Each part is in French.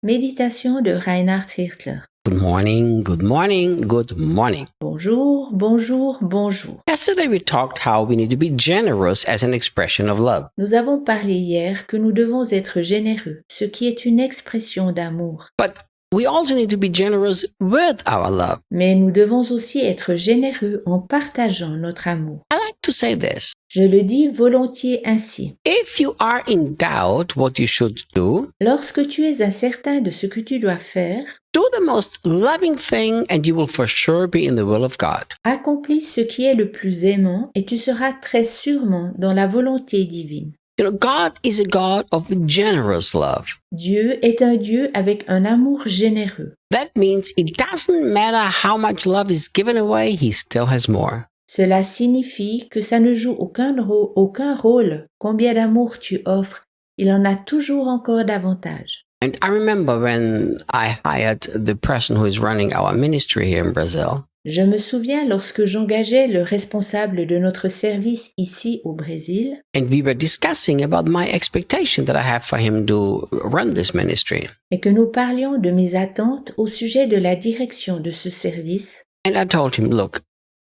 Méditation de Reinhard Hirtler. Good morning, good morning, good morning. Bonjour, bonjour, bonjour. Yesterday we talked how we need to be generous as an expression of love. Nous avons parlé hier que nous devons être généreux, ce qui est une expression d'amour. But we also need to be generous with our love. Mais nous devons aussi être généreux en partageant notre amour. I like to say this. Je le dis volontiers ainsi. If you are in doubt what you should do, Lorsque tu es incertain de ce que tu dois faire, do the most loving thing and you will for sure be in the will of God. accomplis ce qui est le plus aimant et tu seras très sûrement dans la volonté divine. You know, God is a God of generous love. Dieu est un Dieu avec un amour généreux. That means it doesn't matter how much love is given away, He still has more. Cela signifie que ça ne joue aucun rôle combien d'amour tu offres, il en a toujours encore davantage. And I remember when I hired the person who is running our ministry here in Brazil. Je me souviens lorsque j'engageais le responsable de notre service ici au Brésil And we were discussing about my expectation that I have for him to run this ministry. et que nous parlions de mes attentes au sujet de la direction de ce service. And I told him, look,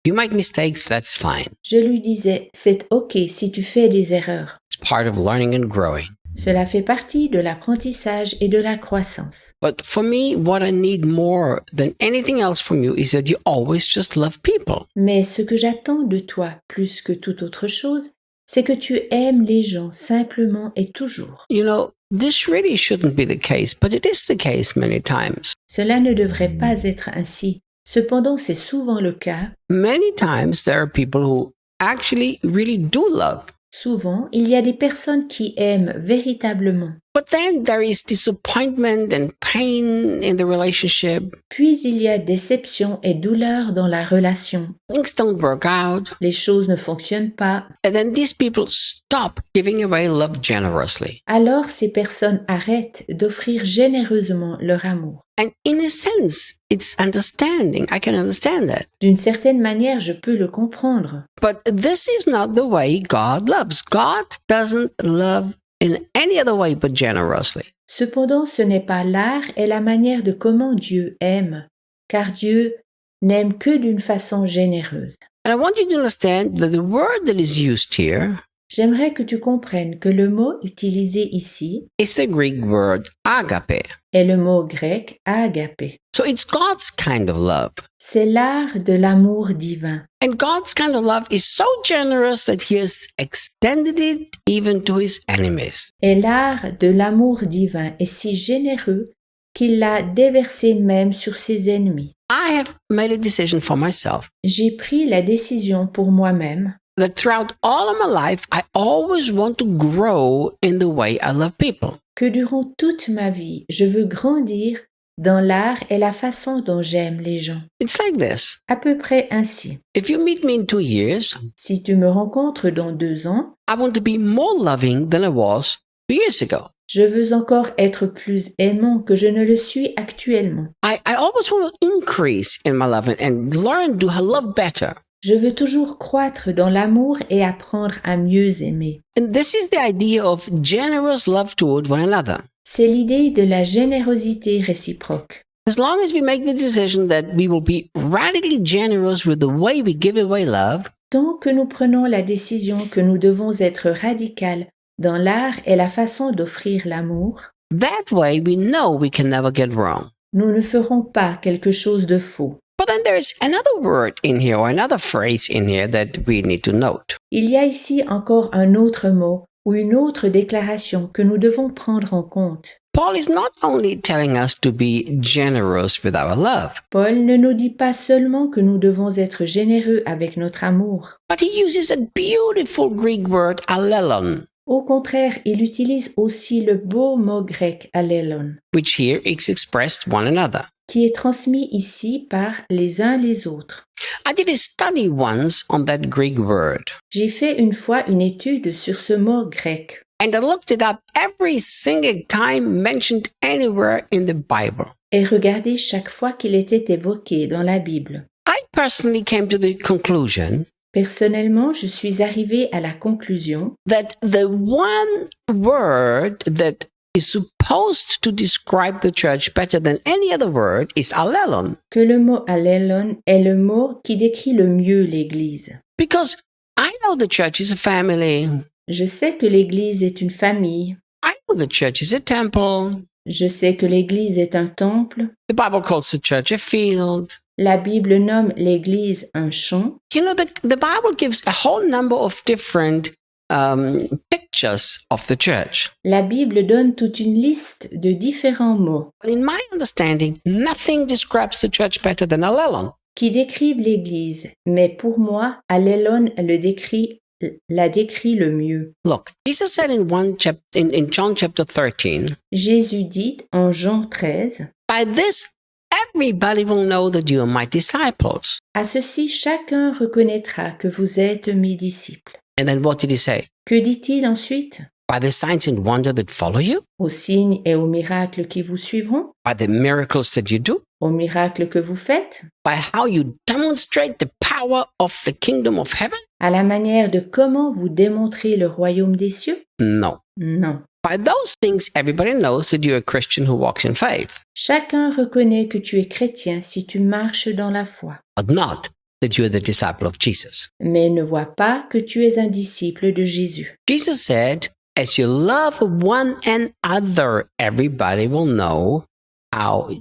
you make mistakes, that's fine. Je lui disais, c'est OK si tu fais des erreurs. It's part of learning and growing. Cela fait partie de l'apprentissage et de la croissance. But for me, what I need more than anything else from you is that you always just love people. Mais ce que j'attends de toi plus que toute autre chose, c'est que tu aimes les gens simplement et toujours. You know, this really shouldn't be the case, but it is the case many times. Cela ne devrait pas être ainsi. Cependant, c'est souvent le cas. Many times there are people who actually really do love. Souvent, il y a des personnes qui aiment véritablement. But then there is disappointment and pain in the relationship. Puis il y a déception et douleur dans la relation. Things don't work out. Les choses ne fonctionnent pas. And then these people stop giving away love generously. Alors ces personnes arrêtent d'offrir généreusement leur amour. And in a sense, it's understanding. I can understand that. D'une certaine manière, je peux le comprendre. But this is not the way God loves. God doesn't love in any other way but generously. Cependant, ce n'est pas l'art et la manière de comment Dieu aime, car Dieu n'aime que d'une façon généreuse. And I want you to understand that the word that is used here J'aimerais que tu comprennes que le mot utilisé ici is the Greek word agape. est le mot grec agapé. So it's God's kind of love. C'est l'art de l'amour divin. And God's kind of love is so generous that He has extended it even to His enemies. Et l'art de l'amour divin est si généreux qu'il l'a déversé même sur ses ennemis. I have made a decision for myself J'ai pris la décision pour moi-même that throughout all of my life, I always want to grow in the way I love people. que durant toute ma vie, je veux grandir dans l'art et la façon dont j'aime les gens. It's like this. À peu près ainsi. If you meet me in 2 years, Si tu me rencontres dans 2 ans, I want to be more loving than I was 2 years ago. je veux encore être plus aimant que je ne le suis actuellement. I always want to increase in my love and learn to love better. Je veux toujours croître dans l'amour et apprendre à mieux aimer. And this is the idea of generous love toward one another. C'est l'idée de la générosité réciproque. As long as we make the decision that we will be radically generous with the way we give away love, Tant que nous prenons la décision que nous devons être radicales dans l'art et la façon d'offrir l'amour, that way we know we can never get wrong. nous ne ferons pas quelque chose de faux. But then there's another word in here or another phrase in here that we need to note. Il y a ici encore un autre mot ou une autre déclaration que nous devons prendre en compte. Paul is not only telling us to be generous with our love, Paul ne nous dit pas seulement que nous devons être généreux avec notre amour. but he uses a beautiful Greek word, allelon, Au contraire, il utilise aussi le beau mot grec allelon, which here is expressed one another. qui est transmis ici par les uns les autres. I did a study once on that Greek word, J'ai fait une fois une étude sur ce mot grec and I looked it up every single time mentioned anywhere in the Bible. et regardé chaque fois qu'il était évoqué dans la Bible. I personally came to the conclusion Personnellement, je suis arrivée à la conclusion that the one word that is supposed to describe the church better than any other word is allelon. Que le mot allelon est le mot qui décrit le mieux l'Église. Because I know the church is a family. Je sais que l'Église est une famille. I know the church is a temple. Je sais que l'Église est un temple. The Bible calls the church a field. La Bible nomme l'Église un champ. You know, the Bible gives a whole number of different pictures of the church. La Bible donne toute une liste de différents mots But in my understanding, nothing describes the church better than allelon. qui décrivent l'Église, mais pour moi, allelon la décrit le mieux. Look, Jesus said in John chapter 13, Jésus dit en Jean 13, by this everybody will know that you are my disciples. « À ceci, chacun reconnaîtra que vous êtes mes disciples. » And then what did he say? Que dit-il ensuite? By the signs and wonder that follow you, Aux signes et aux miracles qui vous suivront, by the miracles that you do, aux miracles que vous faites, by how you demonstrate the power of the kingdom of heaven? à la manière de comment vous démontrez le royaume des cieux? No. Non. By those things, everybody knows that you're a Christian who walks in faith, Chacun reconnaît que tu es chrétien si tu marches dans la foi, but not that you are the disciple of Jesus. mais ne voit pas que tu es un disciple de Jésus. Jesus said, as you love one another, everybody will know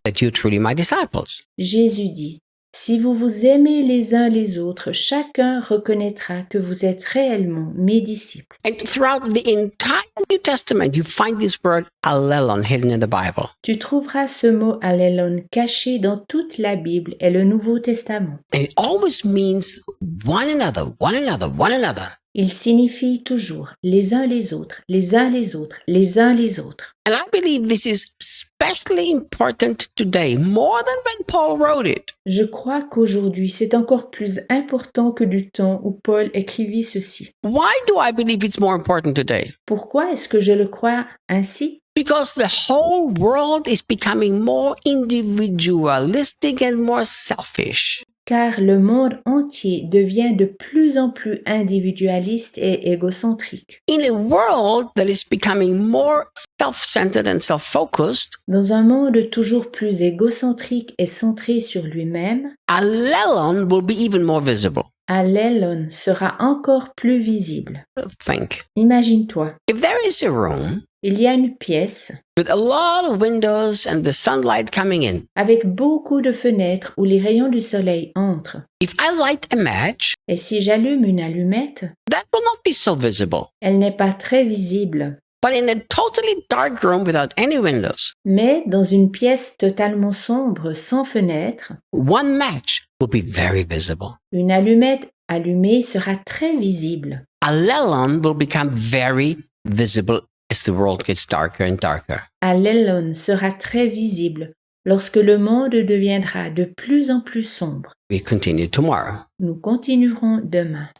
that you're truly my disciples. Jésus dit, si vous vous aimez les uns les autres, chacun reconnaîtra que vous êtes réellement mes disciples. And throughout the entire New Testament, you find this word allelon hidden in the Bible. Tu trouveras ce mot allelon caché dans toute la Bible et le Nouveau Testament. And it always means one another, one another, one another. Il signifie toujours les uns les autres, les uns les autres, les uns les autres. And I believe this is especially important today, more than when Paul wrote it. Je crois qu'aujourd'hui, c'est encore plus important que du temps où Paul écrivit ceci. Why do I believe it's more important today? Pourquoi est-ce que je le crois ainsi? Because the whole world is becoming more individualistic and more selfish. Car le monde entier devient de plus en plus individualiste et égocentrique. In a world that is becoming more self-centered and self-focused, Dans un monde toujours plus égocentrique et centré sur lui-même, allelon will be even more visible. allelon sera encore plus visible. Think. Imagine-toi, If there is a room il y a une pièce with a lot of windows and the sunlight coming in, avec beaucoup de fenêtres où les rayons du soleil entrent. if I light a match, Et si j'allume une allumette, that will not be so visible. elle n'est pas très visible. But in a totally dark room without any windows, Mais dans une pièce totalement sombre, sans fenêtre, one match will be very visible. une allumette allumée sera très visible. Allelon will become very visible as the world gets darker and darker. Allelon sera très visible lorsque le monde deviendra de plus en plus sombre. We continue tomorrow. Nous continuerons demain.